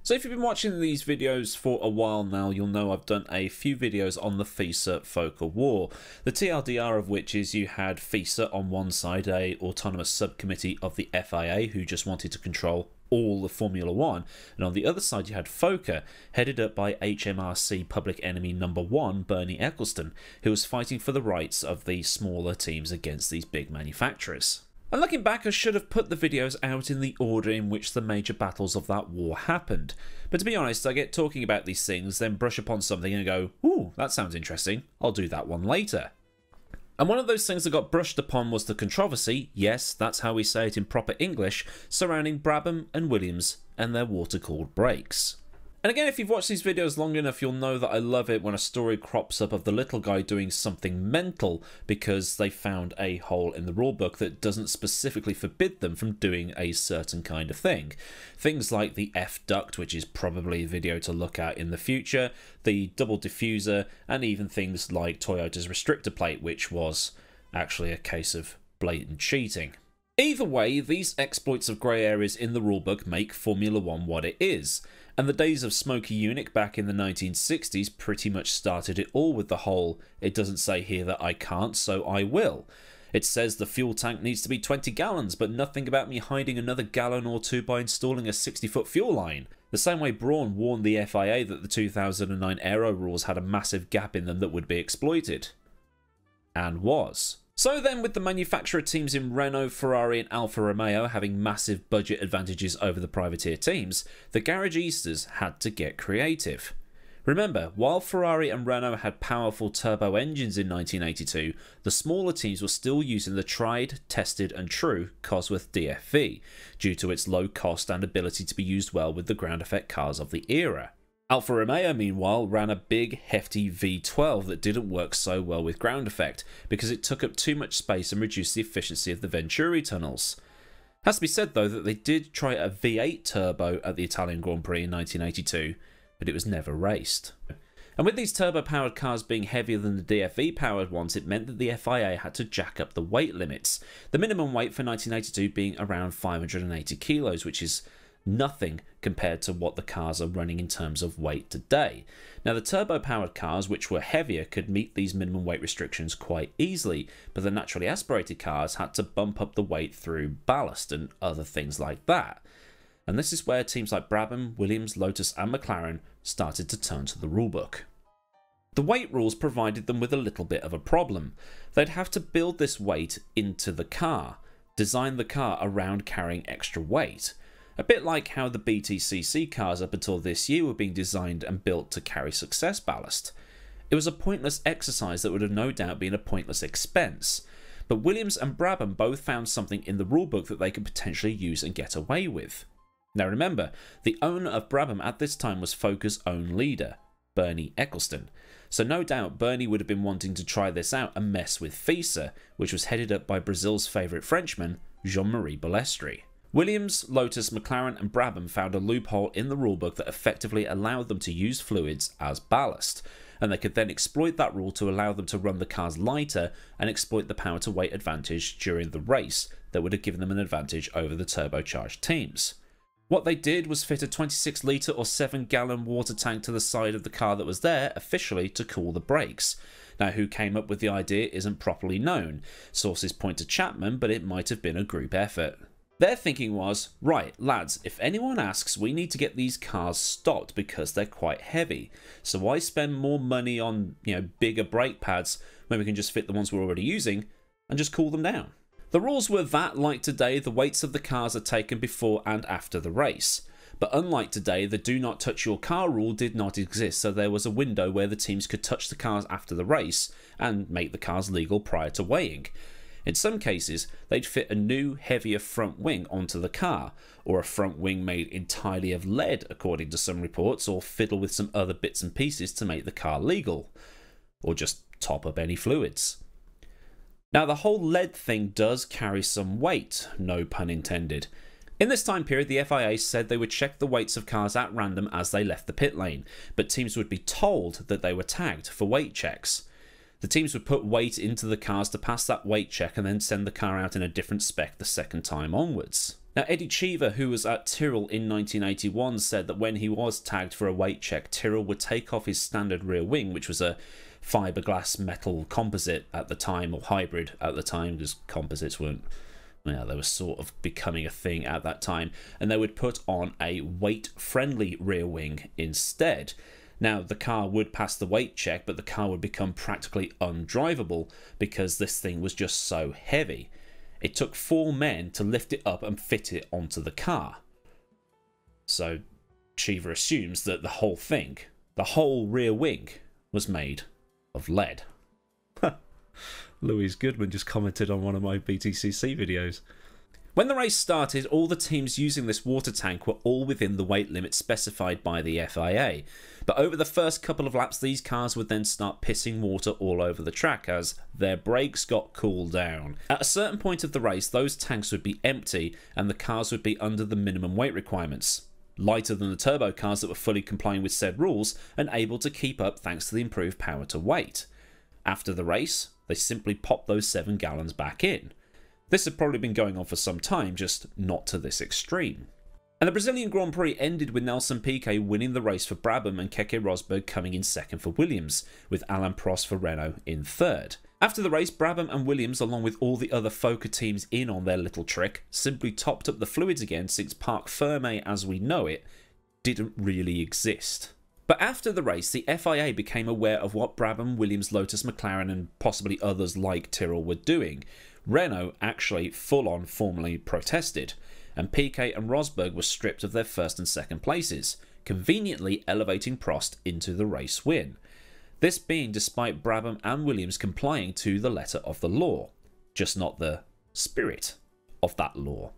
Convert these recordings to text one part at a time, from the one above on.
So if you've been watching these videos for a while now, you'll know I've done a few videos on the FISA-foca war. The TLDR of which is you had FISA on one side, a autonomous subcommittee of the FIA who just wanted to control all the Formula 1, and on the other side you had FOCA, headed up by HMRC public enemy number 1, Bernie Ecclestone, who was fighting for the rights of the smaller teams against these big manufacturers. And looking back, I should have put the videos out in the order in which the major battles of that war happened. But to be honest, I get talking about these things, then brush upon something and go, ooh, that sounds interesting, I'll do that one later. And one of those things that got brushed upon was the controversy, yes, that's how we say it in proper English, surrounding Brabham and Williams and their water-cooled brakes. And again, if you've watched these videos long enough, you'll know that I love it when a story crops up of the little guy doing something mental because they found a hole in the rulebook that doesn't specifically forbid them from doing a certain kind of thing. Things like the F-duct, which is probably a video to look at in the future, the double diffuser, and even things like Toyota's restrictor plate, which was actually a case of blatant cheating. Either way, these exploits of grey areas in the rulebook make Formula 1 what it is. And the days of Smokey Yunick back in the 1960s pretty much started it all with the whole, it doesn't say here that I can't, so I will. It says the fuel tank needs to be 20 gallons, but nothing about me hiding another gallon or two by installing a 60-foot fuel line. The same way Braun warned the FIA that the 2009 aero rules had a massive gap in them that would be exploited. And was. So then, with the manufacturer teams in Renault, Ferrari and Alfa Romeo having massive budget advantages over the privateer teams, the garagistas had to get creative. Remember, while Ferrari and Renault had powerful turbo engines in 1982, the smaller teams were still using the tried, tested and true Cosworth DFV, due to its low cost and ability to be used well with the ground effect cars of the era. Alfa Romeo, meanwhile, ran a big, hefty V12 that didn't work so well with ground effect because it took up too much space and reduced the efficiency of the Venturi tunnels. Has to be said, though, that they did try a V8 turbo at the Italian Grand Prix in 1982, but it was never raced. And with these turbo-powered cars being heavier than the DFV-powered ones, it meant that the FIA had to jack up the weight limits, the minimum weight for 1982 being around 580 kilos, which is nothing compared to what the cars are running in terms of weight today. Now, the turbo-powered cars, which were heavier, could meet these minimum weight restrictions quite easily, but the naturally aspirated cars had to bump up the weight through ballast and other things like that. And this is where teams like Brabham, Williams, Lotus and McLaren started to turn to the rulebook. The weight rules provided them with a little bit of a problem. They'd have to build this weight into the car, design the car around carrying extra weight. A bit like how the BTCC cars up until this year were being designed and built to carry success ballast. It was a pointless exercise that would have no doubt been a pointless expense. But Williams and Brabham both found something in the rulebook that they could potentially use and get away with. Now remember, the owner of Brabham at this time was FOCA's own leader, Bernie Ecclestone. So no doubt Bernie would have been wanting to try this out and mess with FISA, which was headed up by Brazil's favourite Frenchman, Jean-Marie Balestri. Williams, Lotus, McLaren and Brabham found a loophole in the rulebook that effectively allowed them to use fluids as ballast, and they could then exploit that rule to allow them to run the cars lighter and exploit the power to weight advantage during the race that would have given them an advantage over the turbocharged teams. What they did was fit a 26 litre or 7 gallon water tank to the side of the car that was there officially to cool the brakes. Now, who came up with the idea isn't properly known. Sources point to Chapman, but it might have been a group effort. Their thinking was, right, lads, if anyone asks, we need to get these cars stopped because they're quite heavy. So why spend more money on, bigger brake pads when we can just fit the ones we're already using and just cool them down? The rules were that, like today, the weights of the cars are taken before and after the race. But unlike today, the do not touch your car rule did not exist, so there was a window where the teams could touch the cars after the race and make the cars legal prior to weighing. In some cases, they'd fit a new, heavier front wing onto the car, or a front wing made entirely of lead, according to some reports, or fiddle with some other bits and pieces to make the car legal, or just top up any fluids. Now, the whole lead thing does carry some weight, no pun intended. In this time period, the FIA said they would check the weights of cars at random as they left the pit lane, but teams would be told that they were tagged for weight checks. The teams would put weight into the cars to pass that weight check and then send the car out in a different spec the second time onwards. Now, Eddie Cheever, who was at Tyrrell in 1981, said that when he was tagged for a weight check, Tyrrell would take off his standard rear wing, which was a fiberglass metal composite at the time, or hybrid at the time, because composites weren't, well, they were sort of becoming a thing at that time, and they would put on a weight-friendly rear wing instead. Now, the car would pass the weight check, but the car would become practically undrivable because this thing was just so heavy. It took 4 men to lift it up and fit it onto the car. So, Cheever assumes that the whole thing, the whole rear wing, was made of lead. Louise Goodman just commented on one of my BTCC videos. When the race started, all the teams using this water tank were all within the weight limit specified by the FIA. But over the first couple of laps, these cars would then start pissing water all over the track as their brakes got cooled down. At a certain point of the race, those tanks would be empty and the cars would be under the minimum weight requirements, lighter than the turbo cars that were fully complying with said rules and able to keep up thanks to the improved power to weight. After the race, they simply popped those 7 gallons back in. This had probably been going on for some time, just not to this extreme. And the Brazilian Grand Prix ended with Nelson Piquet winning the race for Brabham and Keke Rosberg coming in second for Williams, with Alain Prost for Renault in third. After the race, Brabham and Williams, along with all the other FOCA teams in on their little trick, simply topped up the fluids again since Parc Fermé as we know it didn't really exist. But after the race, the FIA became aware of what Brabham, Williams, Lotus, McLaren and possibly others like Tyrrell were doing. Renault actually full-on formally protested, and Piquet and Rosberg were stripped of their first and second places, conveniently elevating Prost into the race win. This being despite Brabham and Williams complying to the letter of the law, just not the spirit of that law.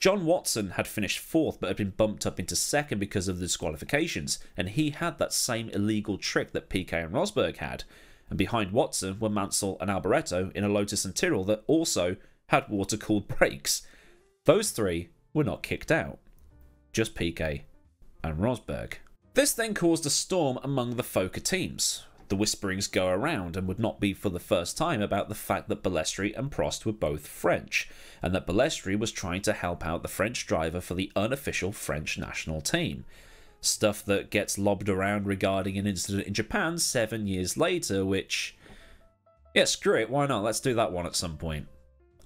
John Watson had finished 4th but had been bumped up into 2nd because of the disqualifications, and he had that same illegal trick that Piquet and Rosberg had. And behind Watson were Mansell and Alboreto in a Lotus and Tyrrell that also had water-cooled brakes. Those 3 were not kicked out, just Piquet and Rosberg. This then caused a storm among the FOCA teams. The whisperings go around, and would not be for the first time, about the fact that Balestri and Prost were both French, and that Balestri was trying to help out the French driver for the unofficial French national team. Stuff that gets lobbed around regarding an incident in Japan 7 years later, which, yeah, screw it, why not? Let's do that one at some point.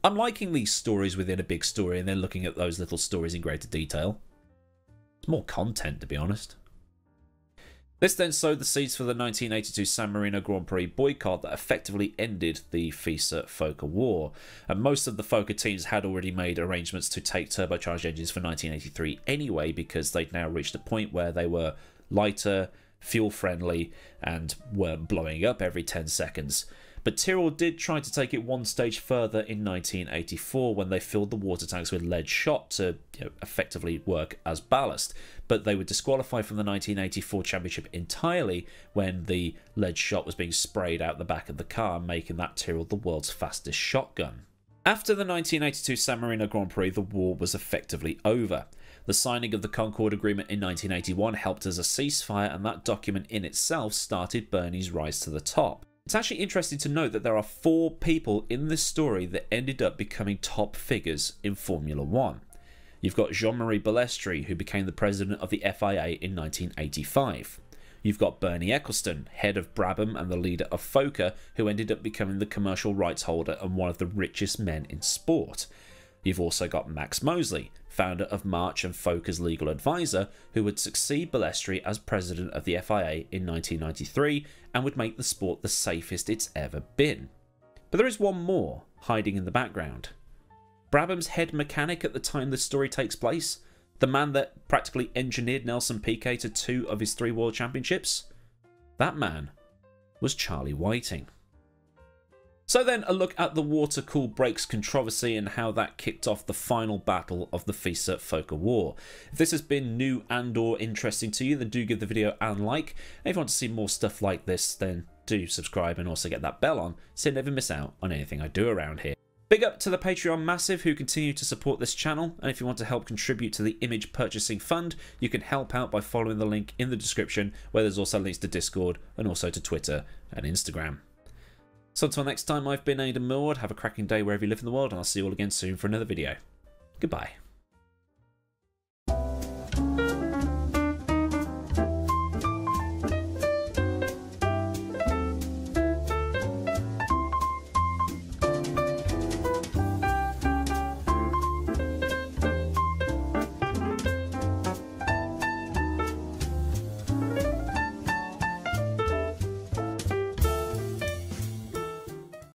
I'm liking these stories within a big story and then looking at those little stories in greater detail. It's more content, to be honest. This then sowed the seeds for the 1982 San Marino Grand Prix boycott that effectively ended the FISA-foca war. And most of the FOCA teams had already made arrangements to take turbocharged engines for 1983 anyway, because they'd now reached a point where they were lighter, fuel-friendly, and weren't blowing up every 10 seconds. But Tyrrell did try to take it one stage further in 1984 when they filled the water tanks with lead shot to effectively work as ballast. But they were disqualified from the 1984 championship entirely when the lead shot was being sprayed out the back of the car, making that Tyrrell the world's fastest shotgun. After the 1982 San Marino Grand Prix, the war was effectively over. The signing of the Concord Agreement in 1981 helped as a ceasefire, and that document in itself started Bernie's rise to the top. It's actually interesting to note that there are 4 people in this story that ended up becoming top figures in Formula 1. You've got Jean-Marie Balestri, who became the president of the FIA in 1985. You've got Bernie Ecclestone, head of Brabham and the leader of FOCA, who ended up becoming the commercial rights holder and one of the richest men in sport. You've also got Max Mosley, founder of March and FOCA's legal advisor, who would succeed Balestri as president of the FIA in 1993 and would make the sport the safest it's ever been. But there is one more hiding in the background. Brabham's head mechanic at the time this story takes place, the man that practically engineered Nelson Piquet to 2 of his 3 world championships, that man was Charlie Whiting. So then, a look at the water-cooled brakes controversy and how that kicked off the final battle of the FISA-foca war. If this has been new and or interesting to you, then do give the video a like. And if you want to see more stuff like this, then do subscribe and also get that bell on so you never miss out on anything I do around here. Big up to the Patreon Massive who continue to support this channel, and if you want to help contribute to the image purchasing fund, you can help out by following the link in the description, where there's also links to Discord and also to Twitter and Instagram. So until next time, I've been Millward. Have a cracking day wherever you live in the world, and I'll see you all again soon for another video. Goodbye.